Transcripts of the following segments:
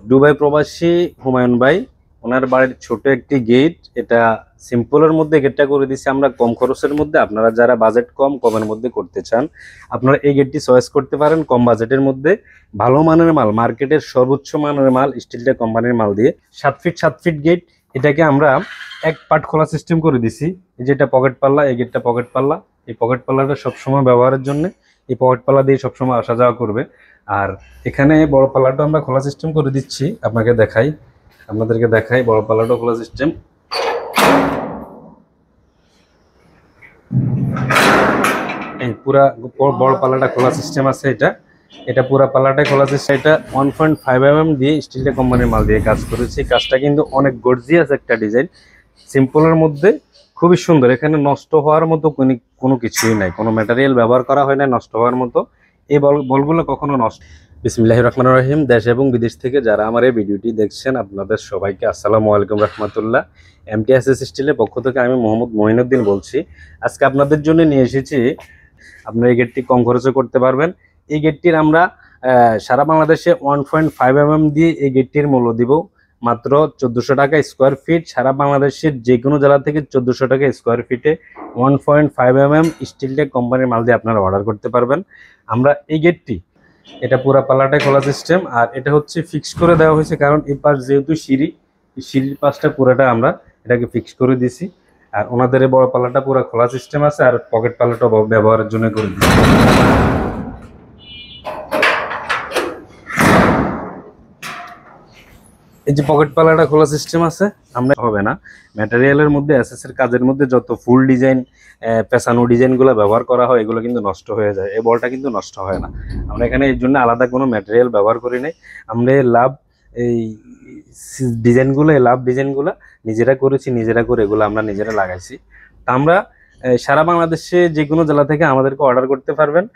Dubai প্রবাসী হুমায়ুন ভাই, ওনার বাড়ির ছোট একটি গেট, এটা সিম্পলের মধ্যে গেটটা করে দিচ্ছি আমরা কম খরচের মধ্যে। আপনারা যারা বাজেট কমের মধ্যে করতে চান, আপনারা এই গেটটি চয়েস করতে পারেন কম বাজেটের মধ্যে। ভালো মানের মাল, মার্কেটের সর্বোচ্চ মানের মাল, স্টিলটা কোম্পানির মাল দিয়ে 7 ফিট গেট। এটাকে আমরা এক পার্ট খোলা সিস্টেম করে দিছি। এই যেটা পকেট পাল্লা, এই গেটটা পকেট পাল্লা। এই পকেট পাল্লাটা সবসময় ব্যবহারের জন্য, এই পকেট পাল্লা দিয়ে সবসময় আসা যাওয়া করবে। আর এখানে বড় পাল্লাটা আমরা খোলা সিস্টেম করে দিচ্ছি, আপনাদেরকে দেখাই বড় পাল্লাটা খোলা সিস্টেম। এই পুরা বড় পাল্লাটা খোলা সিস্টেম আছে। এটা পুরা পাল্লাটাই খোলা সিস্টেম। এটা 1.5 mm দিয়ে স্টিলটা কোম্পানির মাল দিয়ে কাজ করেছি। কাজটা কিন্তু অনেক গর্জিয়াস একটা ডিজাইন, সিম্পলের মধ্যে খুবই সুন্দর। এখানে নষ্ট হওয়ার মতো কোনো কিছুই নাই, কোনো ম্যাটেরিয়াল ব্যবহার করা হয় না নষ্ট হওয়ার মতো। এই বলগুলো কখনো নষ্ট। বিসমিল্লাহির রহমানির রহিম। দেশ এবং বিদেশ থেকে যারা আমার এই ভিডিওটি দেখছেন, আপনাদের সবাইকে আসসালামু আলাইকুম রহমতুল্লাহ। MTSS স্টিলের পক্ষ থেকে আমি মোহাম্মদ মঈনুদ্দিন বলছি। আজকে আপনাদের জন্য নিয়ে এসেছি, আপনারা এই গেটটি কম খরচে করতে পারবেন। এই গেটটির আমরা সারা বাংলাদেশে 1.5 mm দিয়ে এই গেটটির মূল্য দিব মাত্র 1400 টাকা স্কোয়ার ফিট। সারা বাংলাদেশের যে কোনো জেলা থেকে 1400 টাকা স্কোয়ার ফিটে 1.5 mm স্টিলটেক কোম্পানির মাল দিয়ে আপনারা অর্ডার করতে পারবেন। আমরা এই গেটটি, এটা পুরা পাল্লাটাই খোলা সিস্টেম, আর এটা হচ্ছে ফিক্স করে দেওয়া হয়েছে, কারণ এই পাশ যেহেতু সিঁড়ির পাশটা পুরাটা আমরা এটাকে ফিক্স করে দিছি। আর ওনাদের এই বড় পাল্লাটা পুরো খোলা সিস্টেম আছে, আর পকেট পাল্লাটা ব্যবহারের জন্য করে দিচ্ছি। এই যে পকেট পাল্লাটা খোলা সিস্টেম আছে, আমরা হবে না ম্যাটেরিয়ালের মধ্যে, এসএস এর কাজের মধ্যে যত ফুল ডিজাইন, পেছানো ডিজাইনগুলো ব্যবহার করা হয়, এগুলো কিন্তু নষ্ট হয়ে যায়। এই বলটা কিন্তু নষ্ট হয় না। আমরা এখানে এর জন্য আলাদা কোনো ম্যাটেরিয়াল ব্যবহার করি নাই। আমরা এই ডিজাইনগুলো নিজেরা করেছি, নিজেরা করে এগুলো আমরা নিজেরা লাগাইছি। তা আমরা সারা বাংলাদেশে যে কোনো জেলা থেকে আমাদেরকে অর্ডার করতে পারবেন।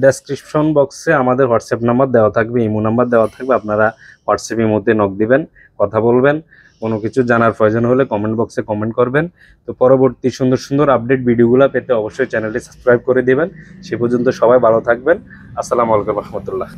ডেসক্রিপশন বক্সে আমাদের হোয়াটসঅ্যাপ নাম্বার দেওয়া থাকবে, ইমো নাম্বার দেওয়া থাকবে। আপনারা হোয়াটসঅ্যাপের মধ্যে নক দিবেন, কথা বলবেন। কোনো কিছু জানার প্রয়োজন হলে কমেন্ট বক্সে কমেন্ট করবেন। তো পরবর্তী সুন্দর সুন্দর আপডেট ভিডিওগুলো পেতে অবশ্যই চ্যানেলটি সাবস্ক্রাইব করে দিবেন। সে পর্যন্ত সবাই ভালো থাকবেন। আসসালামু আলাইকুম রহমতুল্লাহ।